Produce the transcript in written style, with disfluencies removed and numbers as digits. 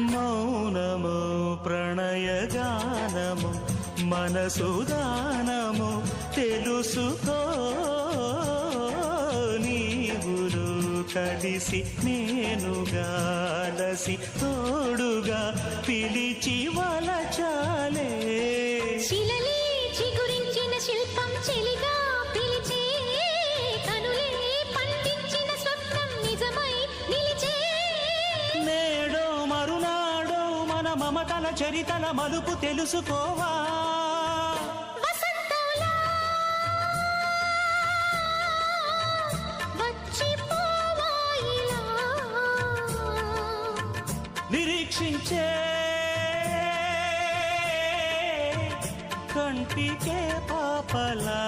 మౌనము ప్రణయగానము మనసుదానము తెలుసుకో నీవులు కలిసి నేనుగాలసి తోడుగా పిలిచి వలచాలే శిలలే చిగురించిన శిల్పం చెలిగా పిలిచే కనులే పండించిన స్వప్నం నిజమై నిలిచే నేడో మరునాడో మన మమతల చరితల మలుపు తెలుసుకోవా వసంతంలా వచ్చిపోవాయిలా నిరీక్షించే కంటికే పాపలా